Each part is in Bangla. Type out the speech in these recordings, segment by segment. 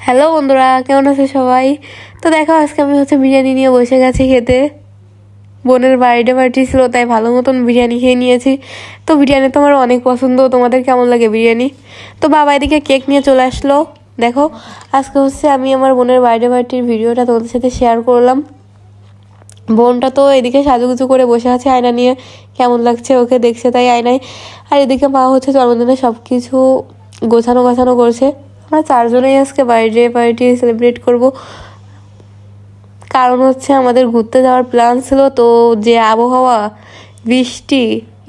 হ্যালো বন্ধুরা, কেমন আছে সবাই? তো দেখো, আজকে আমি বিরিয়ানি নিয়ে বসে গেছি খেতে। বোনের বার্থডে পার্টি ছিল, তাই ভালো মতন বিরিয়ানি খেয়ে নিয়েছি। তো বিরিয়ানি তো আমার অনেক পছন্দ। তোমাদের কেমন লাগে বিরিয়ানি? তো বাবা এদিকে কেক নিয়ে চলে আসলো। দেখো, আজকে আমি আমার বোনের বার্থডে পার্টির ভিডিওটা তোমাদের সাথে শেয়ার করলাম। বোনটা তো এদিকে সাজুগুজু করে বসে আছে আয়না নিয়ে, কেমন লাগছে ওকে দেখছে তাই আয়নায়। আর এদিকে মা জন্মদিনে সব কিছু গোছানো গাছানো করছে। আমরা চারজনেই আজকে বার্থডে পার্টি সেলিব্রেট করব। কারণ আমাদের ঘুরতে যাওয়ার প্ল্যান ছিল, তো যে আবহাওয়া বৃষ্টি,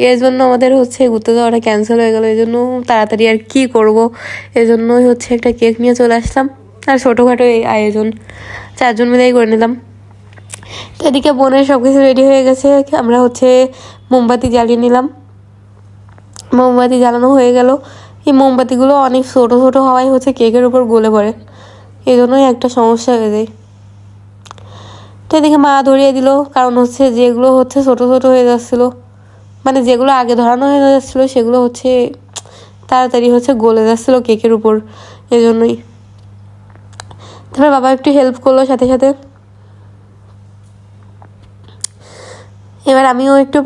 এর জন্য আমাদের ঘুরতে যাওয়াটা ক্যান্সেল হয়ে গেল। এই জন্য তাড়াতাড়ি আর কি করব, এজন্যই একটা কেক নিয়ে চলে আসলাম। আর ছোটোখাটো এই আয়োজন চারজন মিলেই করে নিলাম। তো এদিকে বোনের সব কিছু রেডি হয়ে গেছে। আমরা মোমবাতি জ্বালিয়ে নিলাম। মোমবাতি জ্বালানো হয়ে গেল। এই মোমবাতিগুলো অনেক ছোট ছোট হওয়ায় কেকের উপর গলে পড়ে, এই জন্যই একটা সমস্যা হয়ে যায়। তো এদিকে মা ধরিয়ে দিল, কারণ যেগুলো ছোট ছোট হয়ে যাচ্ছিল, মানে যেগুলো আগে ধরানো হয়ে যাচ্ছিল সেগুলো তাড়াতাড়ি গলে যাচ্ছিল কেকের উপর, এই জন্যই। তারপর বাবা একটু হেল্প করলো সাথে সাথে। এবার আমিও একটু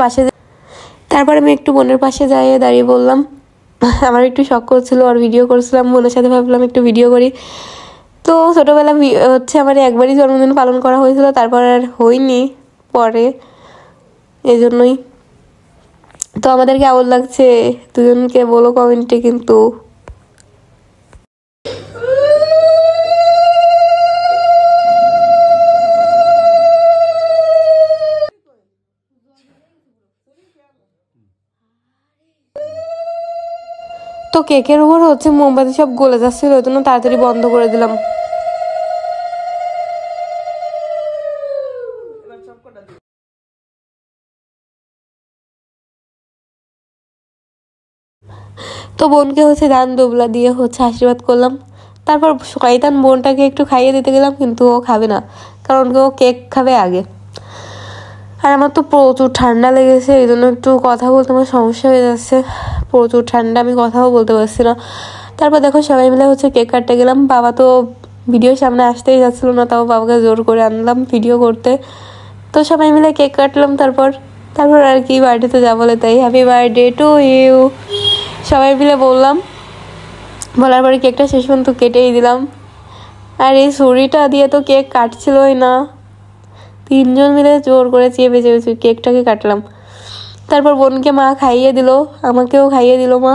তারপর আমি একটু বোনের পাশে যাই দাঁড়িয়ে বললাম। আমার একটু শখ করছিল আর ভিডিও করছিলাম বোনের সাথে, ভাবলাম একটু ভিডিও করি। তো ছোটোবেলা আমার একবারই জন্মদিন পালন করা হয়েছিল, তারপর আর হয়নি পরে, এই জন্যই। তো আমাদের কেমন লাগছে দুজনকে বলো কমেন্টে কিন্তু। তো কেকের উপর মোমবাতি সব গলে যাচ্ছিল, ওই জন্য তাড়াতাড়ি বন্ধ করে দিলাম। তো বোনকে ধান দুবলা দিয়ে আশীর্বাদ করলাম। তারপর শয়তান বোনটাকে একটু খাইয়ে দিতে গেলাম, কিন্তু ও খাবে না, কারণ ও কেক খাবে আগে। আর আমার তো প্রচুর ঠান্ডা লেগেছে, এই জন্য একটু কথা বলতে আমার সমস্যা হয়ে যাচ্ছে। প্রচুর ঠান্ডা, আমি কথাও বলতে পারছি না। তারপর দেখো, সবাই মিলে কেক কাটতে গেলাম। বাবা তো ভিডিওর সামনে আসতেই যাচ্ছিল না, তাও বাবাকে জোর করে আনলাম ভিডিও করতে। তো সবাই মিলে কেক কাটলাম। তারপর আর কি, বার্থডেতে যা বলে তাই, হ্যাপি বার্থডে টু ইউ সবাই মিলে বললাম। বলার পরে কেকটা শেষ পর্যন্ত কেটেই দিলাম। আর এই ছুরিটা দিয়ে তো কেক কাটছিলই না, তিনজন মিলে জোর করে চেপে চেপে কেকটাকে কাটলাম। তারপর বোনকে মা খাইয়ে দিল, আমাকেও খাইয়ে দিল মা।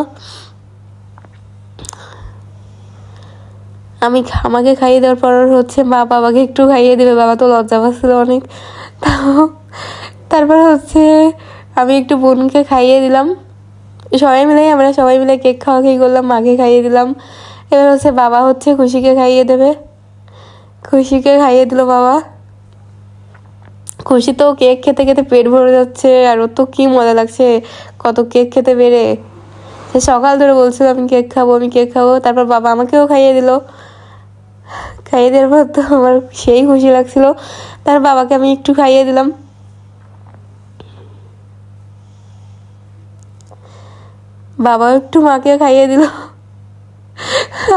আমাকে খাইয়ে দেওয়ার পর মা বাবাকে একটু খাইয়ে দেবে, বাবা তো লজ্জা পাচ্ছিল অনেক। তারপর আমি একটু বোনকে খাইয়ে দিলাম। আমরা সবাই মিলে কেক খাওয়া খেয়ে করলাম, মাকে খাইয়ে দিলাম। এবার বাবা খুশিকে খাইয়ে দেবে। খুশিকে খাইয়ে দিল বাবা। খুশি তো কেক খেতে খেতে পেট ভরে যাচ্ছে, আর ওর তো কি মজা লাগছে কত কেক খেতে পেরে। সে সকাল ধরে বলছিল আমি কেক খাবো, আমি কেক খাবো। তারপর বাবা আমাকেও খাইয়ে দিল। খাইয়ে দেওয়ার পর তো আমার সেই খুশি লাগছিল। তার বাবাকে আমি একটু খাইয়ে দিলাম। বাবা একটু মাকে খাইয়ে দিল।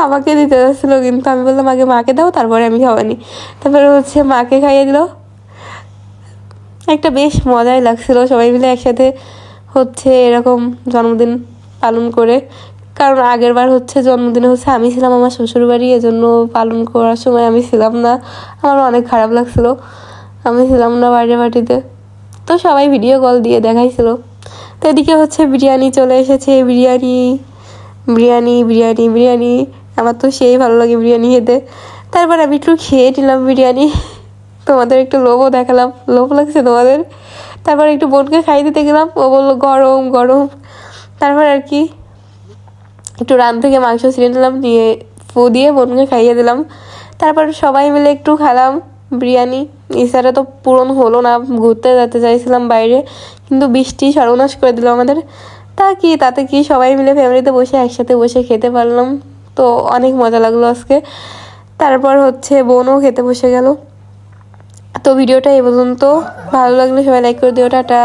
আমাকে দিতে যাচ্ছিল, কিন্তু আমি বললাম আগে মাকে দাও, তারপরে আমি খাওয়ানি। তারপরে মাকে খাইয়ে দিল। একটা বেশ মজাই লাগছিল সবাই মিলে একসাথে এরকম জন্মদিন পালন করে। কারণ আগের বার জন্মদিনে আমি ছিলাম আমার শ্বশুর বাড়ি, এজন্য পালন করার সময় আমি ছিলাম না। আমার অনেক খারাপ লাগছিল, আমি ছিলাম না বার্থডে পার্টিতে। তো সবাই ভিডিও কল দিয়ে দেখাইছিল। তো এদিকে বিরিয়ানি চলে এসেছে। বিরিয়ানি বিরিয়ানি বিরিয়ানি বিরিয়ানি আমার তো সেই ভালো লাগে বিরিয়ানি খেতে। তারপর আমি একটু খেয়ে নিলাম বিরিয়ানি। তোমাদের একটু লোভও দেখালাম, লোভ লাগছে তোমাদের। তারপর একটু বোনকে খাইয়ে দিতে গেলাম, ও বললো গরম গরম। তারপর আর কি একটু রান থেকে মাংস ছিঁড়ে নিলাম, নিয়ে ফু দিয়ে বোনকে খাইয়ে দিলাম। তারপর সবাই মিলে একটু খেলাম বিরিয়ানি। ইচ্ছাটা তো পূরণ হলো না, ঘুরতে যেতে চাইছিলাম বাইরে, কিন্তু বৃষ্টি সর্বনাশ করে দিল আমাদের। তাতে কি সবাই মিলে ফ্যামিলিতে বসে একসাথে বসে খেতে পারলাম, তো অনেক মজা লাগলো আজকে। তারপর বোনও খেতে বসে গেল। তো ভিডিওটা এই পর্যন্ত, ভালো লাগলে সবাই লাইক করে দিও, টাটা।